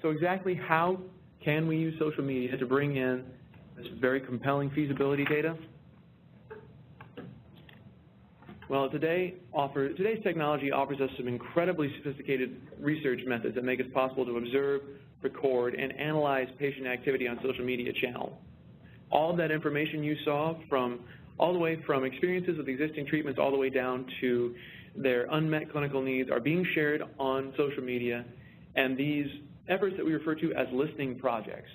So exactly how can we use social media to bring in this very compelling feasibility data? Well, today's technology offers us some incredibly sophisticated research methods that make it possible to observe, record, and analyze patient activity on social media channels. All of that information you saw all the way from experiences with existing treatments all the way down to their unmet clinical needs are being shared on social media, and these efforts that we refer to as listening projects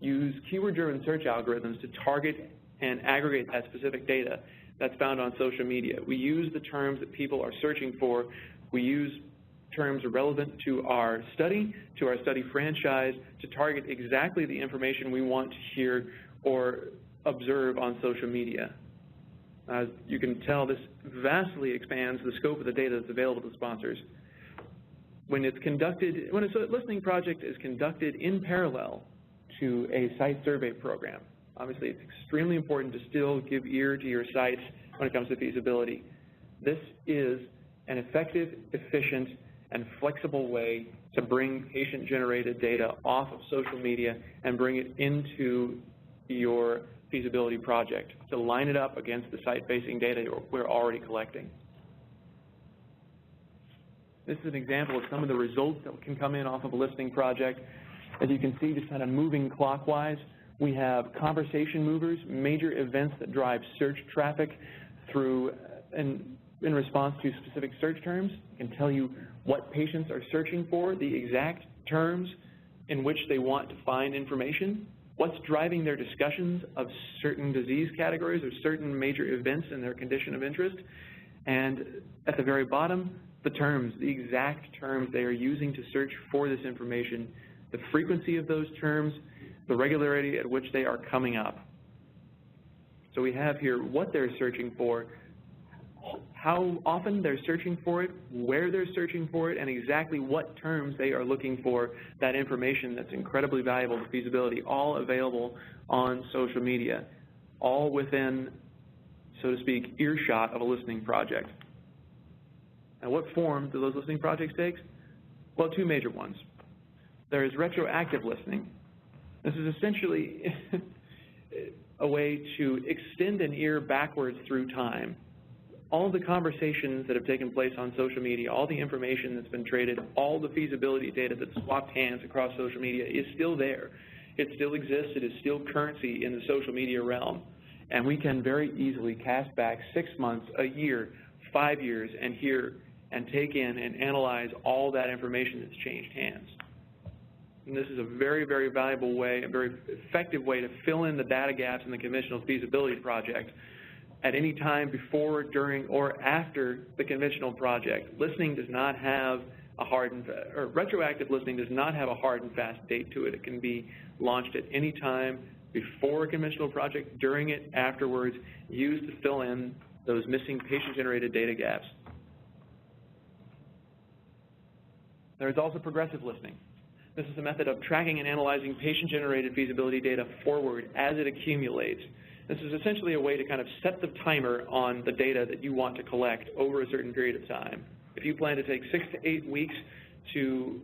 use keyword-driven search algorithms to target and aggregate that specific data that's found on social media. We use the terms that people are searching for. We use terms relevant to our study franchise, to target exactly the information we want to hear or observe on social media. As you can tell, this vastly expands the scope of the data that's available to sponsors. When a listening project is conducted in parallel to a site survey program, obviously it's extremely important to still give ear to your sites when it comes to feasibility. This is an effective, efficient, and flexible way to bring patient-generated data off of social media and bring it into your feasibility project, to line it up against the site-facing data we're already collecting. This is an example of some of the results that can come in off of a listening project. As you can see, just kind of moving clockwise, we have conversation movers, major events that drive search traffic through in response to specific search terms. It can tell you what patients are searching for, the exact terms in which they want to find information, what's driving their discussions of certain disease categories or certain major events in their condition of interest, and at the very bottom, the terms, the exact terms they are using to search for this information, the frequency of those terms, the regularity at which they are coming up. So we have here what they're searching for, how often they're searching for it, where they're searching for it, and exactly what terms they are looking for that information that's incredibly valuable to feasibility, all available on social media, all within, so to speak, earshot of a listening project. Now, what form do those listening projects take? Well, two major ones. There is retroactive listening. This is essentially a way to extend an ear backwards through time. All the conversations that have taken place on social media, all the information that's been traded, all the feasibility data that's swapped hands across social media is still there. It still exists. It is still currency in the social media realm. And we can very easily cast back 6 months, a year, 5 years, and hear and take in and analyze all that information that's changed hands. And this is a very, very valuable way, a very effective way to fill in the data gaps in the conventional feasibility project at any time before, during, or after the conventional project. Listening does not have a hard or retroactive listening does not have a hard and fast date to it. It can be launched at any time before a conventional project, during it, afterwards, used to fill in those missing patient-generated data gaps. There is also progressive listening. This is a method of tracking and analyzing patient-generated feasibility data forward as it accumulates. This is essentially a way to kind of set the timer on the data that you want to collect over a certain period of time. If you plan to take 6 to 8 weeks to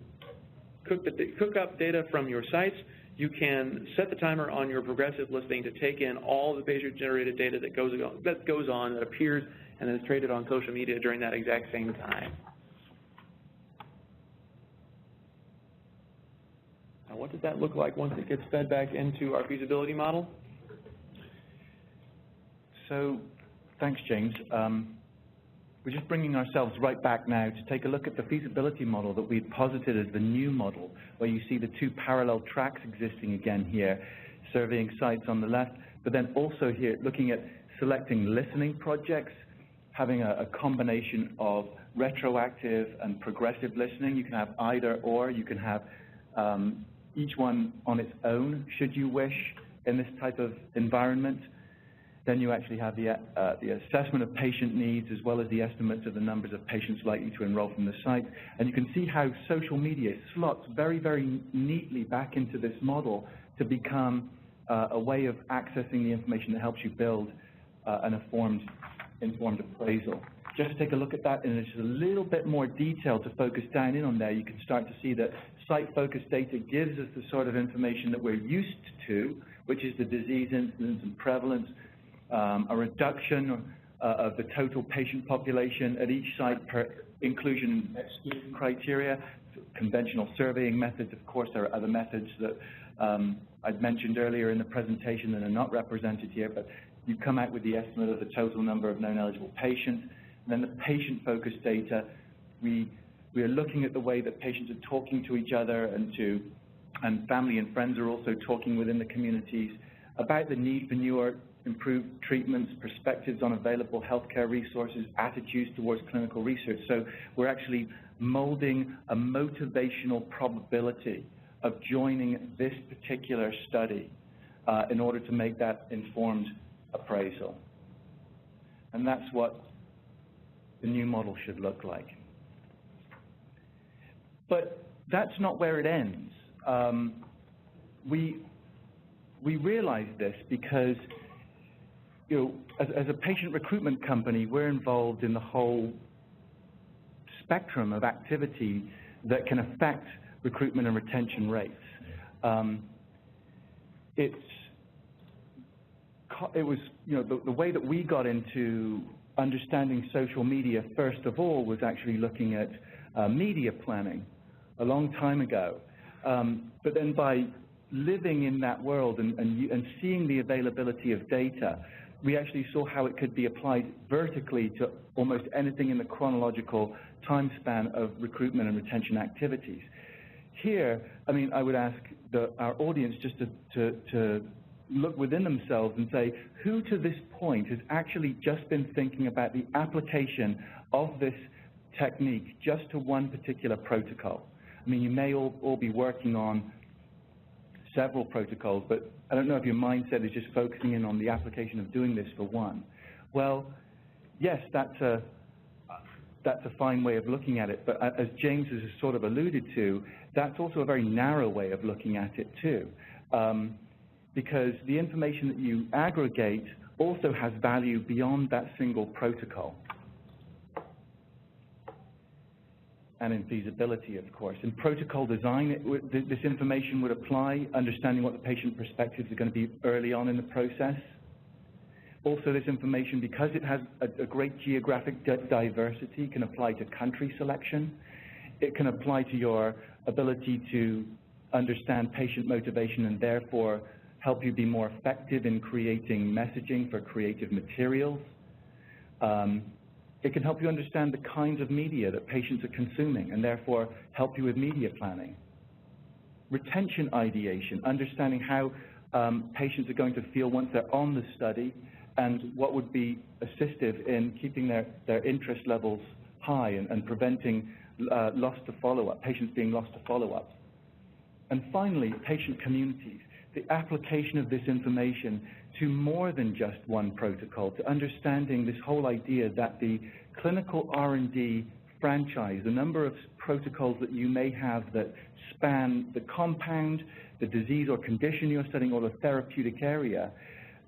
cook up data from your sites, you can set the timer on your progressive listening to take in all the patient-generated data that goes on, that appears, and is traded on social media during that exact same time. Now, what does that look like once it gets fed back into our feasibility model? So, thanks, James. We're just bringing ourselves right back now to take a look at the feasibility model that we've posited as the new model, where you see the two parallel tracks existing again here, surveying sites on the left, but then also here looking at selecting listening projects, having a combination of retroactive and progressive listening. You can have either or. You can have each one on its own, should you wish, in this type of environment. Then you actually have the assessment of patient needs, as well as the estimates of the numbers of patients likely to enroll from the site. And you can see how social media slots very, very neatly back into this model to become a way of accessing the information that helps you build an informed appraisal. just to take a look at that in just a little bit more detail to focus down in on there, you can start to see that site-focused data gives us the sort of information that we're used to, which is the disease incidence and prevalence, a reduction of the total patient population at each site per inclusion and exclusion criteria, conventional surveying methods. Of course, there are other methods that I'd mentioned earlier in the presentation that are not represented here, but you come out with the estimate of the total number of known eligible patients. And then the patient-focused data, we are looking at the way that patients are talking to each other and family and friends are also talking within the communities about the need for newer, improved treatments, perspectives on available healthcare resources, attitudes towards clinical research. So we're actually molding a motivational probability of joining this particular study in order to make that informed appraisal. And that's what the new model should look like. But that's not where it ends. We realize this because, you know, as a patient recruitment company, we're involved in the whole spectrum of activity that can affect recruitment and retention rates. It was, you know, the way that we got into understanding social media, first of all, was actually looking at media planning a long time ago. But then by living in that world and seeing the availability of data, we actually saw how it could be applied vertically to almost anything in the chronological time span of recruitment and retention activities. Here, I mean, I would ask our audience just to look within themselves and say, who to this point has actually just been thinking about the application of this technique just to one particular protocol? I mean, you may all be working on several protocols, but I don't know if your mindset is just focusing in on the application of doing this for one. Well, yes, that's a fine way of looking at it, but as James has sort of alluded to, that's also a very narrow way of looking at it too, because the information that you aggregate also has value beyond that single protocol. And in feasibility, of course. In protocol design, this information would apply, understanding what the patient perspectives are going to be early on in the process. Also, this information, because it has a great geographic diversity, can apply to country selection. It can apply to your ability to understand patient motivation and therefore help you be more effective in creating messaging for creative materials. It can help you understand the kinds of media that patients are consuming and therefore help you with media planning. Retention ideation, understanding how patients are going to feel once they're on the study and what would be assistive in keeping their interest levels high and preventing loss to follow-up, patients being lost to follow-up. And finally, patient communities, the application of this information to more than just one protocol, to understanding this whole idea that the clinical R&D franchise, the number of protocols that you may have that span the compound, the disease or condition you're studying, or the therapeutic area,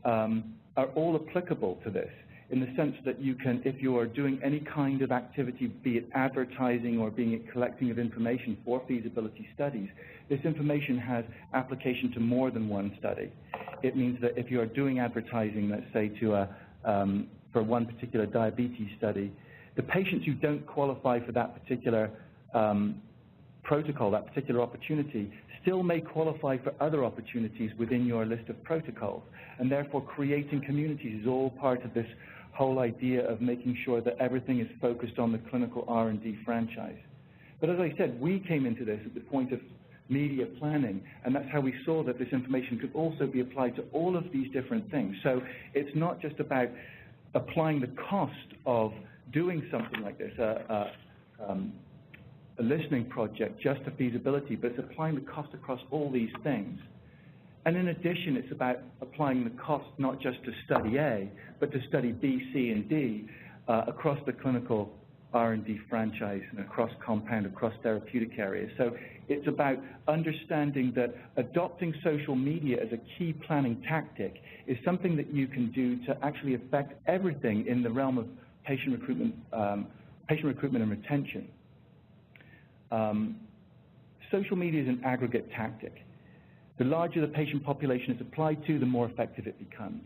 are all applicable to this, in the sense that you can, if you are doing any kind of activity, be it advertising or being it collecting of information for feasibility studies, this information has application to more than one study. It means that if you are doing advertising, let's say for one particular diabetes study, the patients who don't qualify for that particular protocol, that particular opportunity, still may qualify for other opportunities within your list of protocols. And therefore, creating communities is all part of this whole idea of making sure that everything is focused on the clinical R&D franchise. But as I said, we came into this at the point of media planning, and that's how we saw that this information could also be applied to all of these different things. So it's not just about applying the cost of doing something like this, a listening project, just a feasibility, but it's applying the cost across all these things. And in addition, it's about applying the cost not just to study A, but to study B, C, and D across the clinical R&D franchise and across compound, across therapeutic areas. So it's about understanding that adopting social media as a key planning tactic is something that you can do to actually affect everything in the realm of patient recruitment and retention. Social media is an aggregate tactic. The larger the patient population is applied to, the more effective it becomes.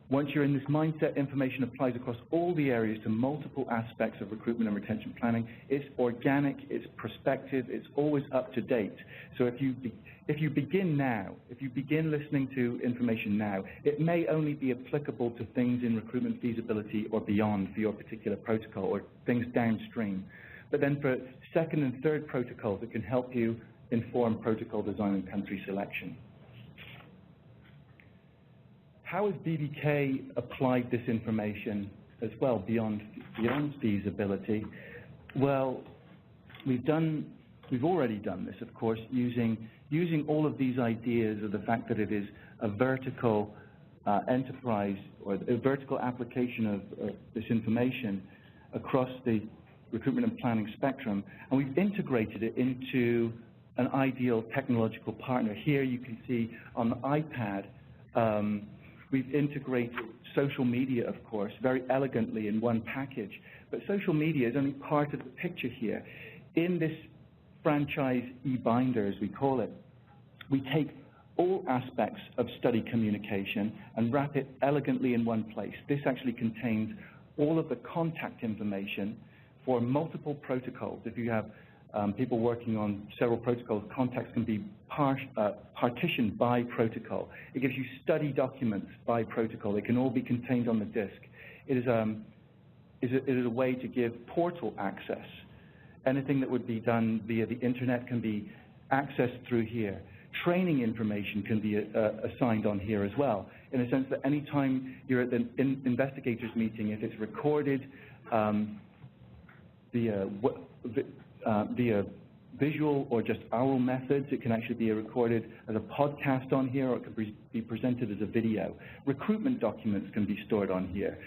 Once you're in this mindset, information applies across all the areas to multiple aspects of recruitment and retention planning. It's organic, it's prospective, it's always up to date. So if you begin now, if you begin listening to information now, it may only be applicable to things in recruitment feasibility or beyond for your particular protocol, or things downstream. But then for second and third protocols, it can help you inform protocol design and country selection. How has BBK applied this information as well beyond feasibility? Well, we've already done this, of course, using all of these ideas of the fact that it is a vertical enterprise, or a vertical application of this information across the recruitment and planning spectrum, and we've integrated it into an ideal technological partner. Here you can see on the iPad, we've integrated social media, of course, very elegantly in one package. But social media is only part of the picture here. In this franchise e-binder, as we call it, we take all aspects of study communication and wrap it elegantly in one place. This actually contains all of the contact information for multiple protocols. If you have people working on several protocols, contacts can be partitioned by protocol. It gives you study documents by protocol. They can all be contained on the disk. It is a way to give portal access. Anything that would be done via the internet can be accessed through here. Training information can be assigned on here as well, in the sense that any time you're at the investigators meeting, if it's recorded via visual or just oral methods, it can actually be recorded as a podcast on here, or it could be presented as a video. Recruitment documents can be stored on here.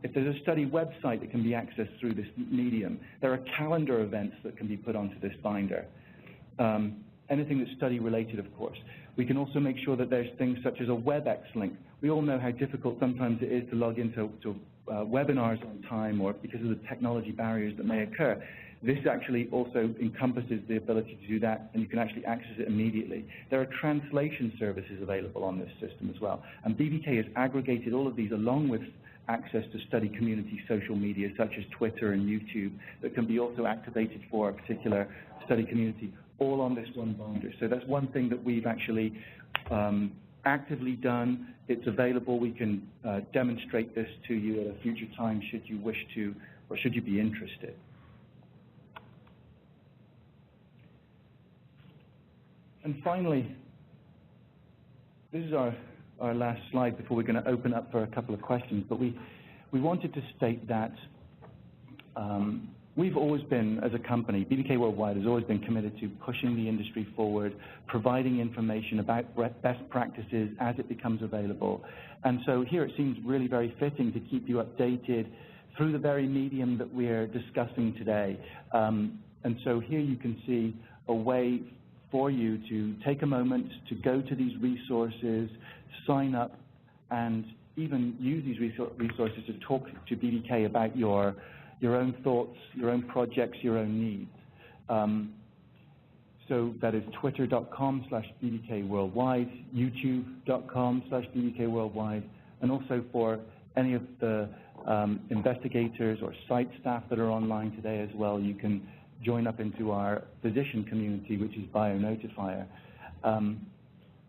If there's a study website, it can be accessed through this medium. There are calendar events that can be put onto this binder. Anything that's study related, of course. We can also make sure that there's things such as a WebEx link. We all know how difficult sometimes it is to log into webinars on time, or because of the technology barriers that may occur. This actually also encompasses the ability to do that, and you can actually access it immediately. There are translation services available on this system as well. And BBK has aggregated all of these along with access to study community social media such as Twitter and YouTube that can be also activated for a particular study community, all on this one binder. So that's one thing that we've actually actively done. It's available. We can demonstrate this to you at a future time should you wish to, or should you be interested. And finally, this is our last slide before we're going to open up for a couple of questions, but we wanted to state that we've always been, as a company, BBK Worldwide has always been committed to pushing the industry forward, providing information about best practices as it becomes available. And so here it seems really very fitting to keep you updated through the very medium that we're discussing today. And so here you can see a way for you to take a moment to go to these resources, sign up, and even use these resources to talk to BBK about your own thoughts, your own projects, your own needs. So that is twitter.com/BBK Worldwide, youtube.com/BBK Worldwide, and also for any of the investigators or site staff that are online today as well, you can join up into our physician community, which is BioNotifier.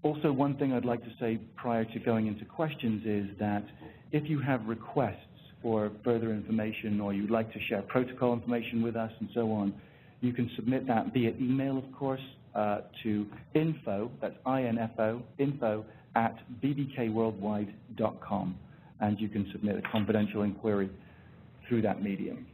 Also, one thing I'd like to say prior to going into questions is that if you have requests for further information, or you'd like to share protocol information with us and so on, you can submit that via email, of course, to info, that's I-N-F-O, info@bbkworldwide.com, and you can submit a confidential inquiry through that medium.